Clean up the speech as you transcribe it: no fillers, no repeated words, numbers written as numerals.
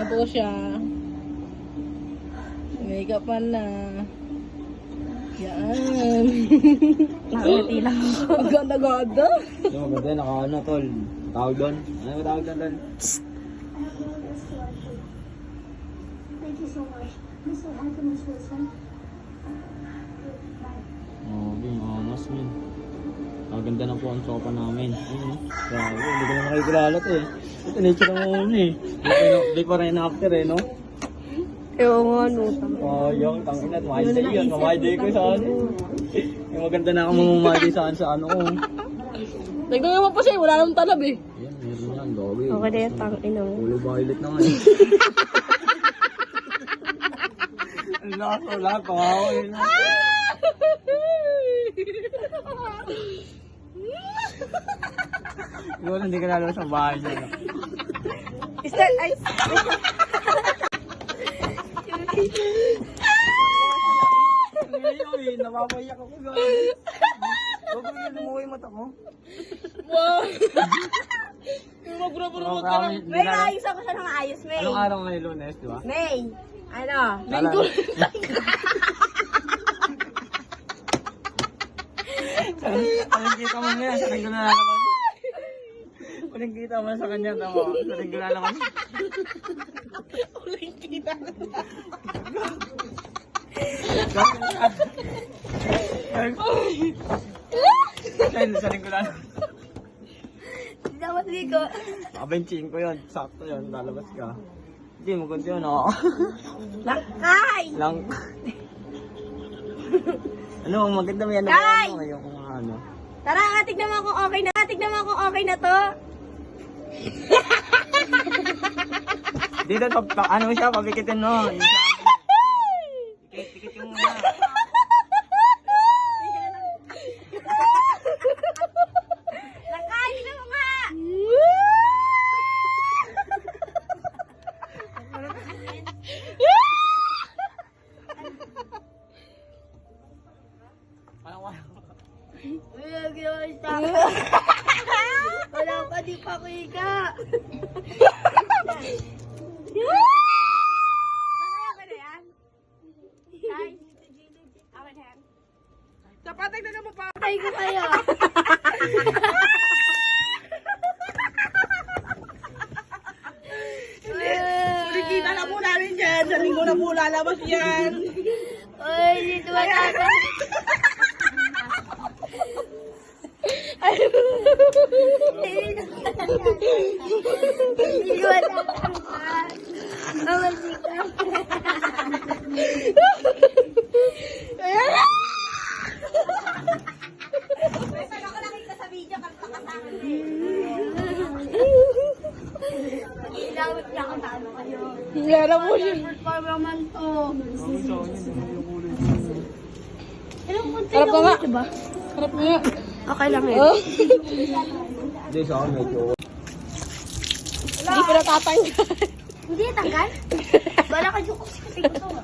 na po siya. Makeup na. Yan. Nakangiti lang. Ang ganda-ganda. Yung maganda, naka-ano, tol. Tawag doon. Ano ba tawag doon, tol? Thank you so much. Mr. Anthony Wilson. Okay, angas min. Maganda na po ang tropa namin. Grabe, hindi ko na makikilala to eh. Ito, nature mo eh. Before and after eh, no? Oo nga, no. Oh, yung tangina, mamahid yun. Mamahid ko sa ano. Yung maganda na akong mamamahid sa ano ko. Tignan naman po siya, wala namang talab eh. Yan, meron yan, doggy. Okay na yung tangin mo. Ulo violet naman eh. Ang lakas, wala, pangawa yun. Siguro hindi ka lalabas sa bahay niya. No? Start, ay. Uy, napapayak ako gano'n. Huwag mo yun, lumuwi mata ko. Wow! Magpro-promote ka lang. May naayos ako siya ng ayos, May. Anong araw ngayon, Lunes, di ba? May. Ano? Linggo. Saling kita mo na yan, sa linggo na naman. Uling kita mo sa kanya, tama. Sa linggo na naman. Uling kita. Sa linggo na naman. Hindi na maligo. Makabenching ko yun, sakto yun, lalabas ka. Hindi, magunti yun ako. Langkay! Lang. Ano, maganda mo yan. Tay! Yung ano. Tara, tignan mo kung okay na. Tignan mo kung okay na to. Dito, ano siya, pabikitin mo. Yung sa akin. Pikit yung muna. Langkay, tignan mo nga! Wala pa, di pa ko ika. Nakaya ka na yan? Tay, akin yan. Kapatay na naman pa. Patay ko kayo. Uling kita na po namin dyan. Sa linggo na po lalabas yan. Uy, dito ba natin? Hindi ko alam. Ang sikap. Saan ako nakita sa video? Kalpakasakan na Ilawit na kung taano kayo. Yara po siya. Performan to. Harap ka nga. Harap nga. Okay lang yun. Oh. Hindi, sa akin medyo. Hindi ko natatanggal. Hindi, tanggal. Bala ka dyan kasi ko to.